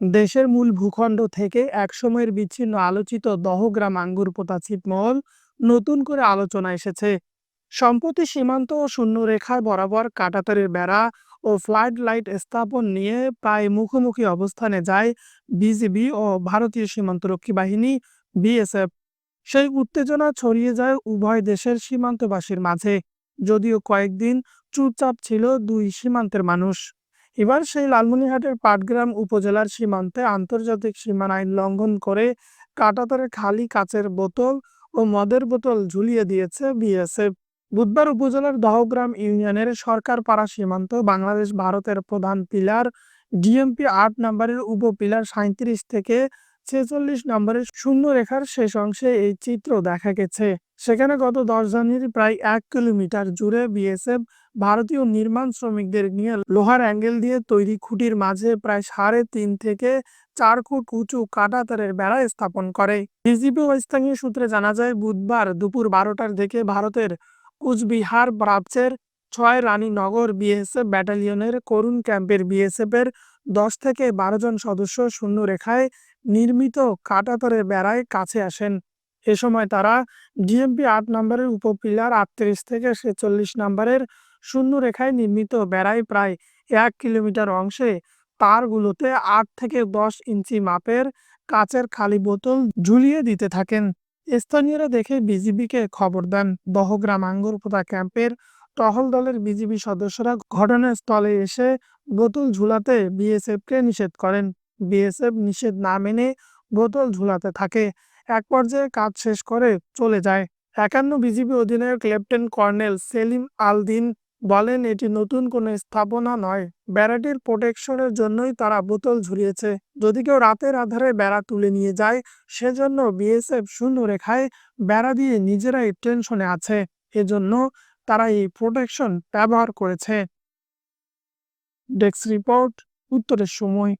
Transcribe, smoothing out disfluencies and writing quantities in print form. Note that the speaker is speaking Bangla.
দেশের মূল ভূখণ্ড থেকে একসময়ের বিচ্ছিন্ন আলোচিত দহগ্রাম আঙ্গুরপোতা ছিটমহল নতুন করে আলোচনা এসেছে। সম্প্রতি সীমান্ত ও শূন্যরেখায় বরাবর কাঁটাতারের বেড়া ও ফ্লাড লাইট স্থাপন নিয়ে প্রায় মুখোমুখি অবস্থানে যায় বিজিবি ও ভারতীয় সীমান্তরক্ষী বাহিনী বিএসএফ। সেই উত্তেজনা ছড়িয়ে যায় উভয় দেশের সীমান্তবাসীর মাঝে, যদিও কয়েকদিন চুপচাপ ছিল দুই সীমান্তের মানুষ। এবার সেই লালমনিরহাটের পাটগ্রাম উপজেলার সীমান্তে আন্তর্জাতিক সীমানা আইন লঙ্ঘন করে কাঁটাতারের খালি কাচের বোতল ও মদের বোতল ঝুলিয়ে দিয়েছে বিএসএফ। বুধবার উপজেলার দহগ্রাম ইউনিয়নের সরকারপাড়া সীমান্ত বাংলাদেশ ভারতের প্রধান পিলার ডিএমপি ৮ নম্বরের উপপিলার ৩৭ থেকে ৪৬ নম্বরের শূন্য রেখার শেষ অংশে এই চিত্র দেখা গেছে। সেখানে গত ১০ জানুয়ারি প্রায় ১ কিলোমিটার জুড়ে বিএসএফ ভারতীয় নির্মাণ শ্রমিকদের নিয়ে লোহার অ্যাঙ্গেল দিয়ে তৈরি খুঁটির মাঝে প্রায় ৩.৫ থেকে ৪ ফুট উঁচু কাঁটাতারের বেড়া স্থাপন করে। বিজিবি ও স্থানীয় সূত্রে জানা যায়, বুধবার দুপুর ১২টার দিকে ভারতের কুচবিহার ব্রাঞ্চের ৬ রানীনগর বিএসএফ ব্যাটালিয়নের করুণ ক্যাম্পের বিএসএফের ১০ থেকে ১২ জন সদস্য শূন্য রেখায় নির্মিত কাঁটাতারের বেড়ায় কাছে আসেন। এ সময় তারা ডিএমপি ৮ নম্বরের উপপিলার ৩৮ থেকে ৪৬ নম্বরের শূন্য রেখায় নির্মিত বেড়ায় প্রায় ১ কিলোমিটার অংশে তারগুলোতে ৮ থেকে ১০ ইঞ্চি মাপের কাচের খালি বোতল ঝুলিয়ে দিতে থাকেন। স্থানীয়রা দেখে বিজিবিকে খবর দেন। দহগ্রাম আঙ্গুরপোতা ক্যাম্পের টহল দলের বিজিবি সদস্যরা ঘটনাস্থলে এসে বোতল ঝুলাতে বিএসএফকে নিষেধ করেন। বিএসএফ নিষেধ না মেনে বোতল ঝুলাতে থাকে। এক পর্যায়ে কাজ শেষ করে চলে যায়। ৫১ বিজিবি অধিনায়ক লেফটেন্যান্ট কর্নেল সেলিম আল দিন বলেন, এটি নতুন কোনো স্থাপনা নয়, বেড়াটির প্রোটেকশনের জন্যই তারা বোতল ঝুলিয়েছে। যদি কেউ রাতের আধারে বেড়া তুলে নিয়ে যায়, সেজন্য বিএসএফ শূন্য রেখায় বেড়া দিয়ে নিজেরাই টেনশনে আছে, এজন্য তারা এই প্রোটেকশন ব্যবহার করেছে। ডেস্ক রিপোর্ট, উত্তরের সময়।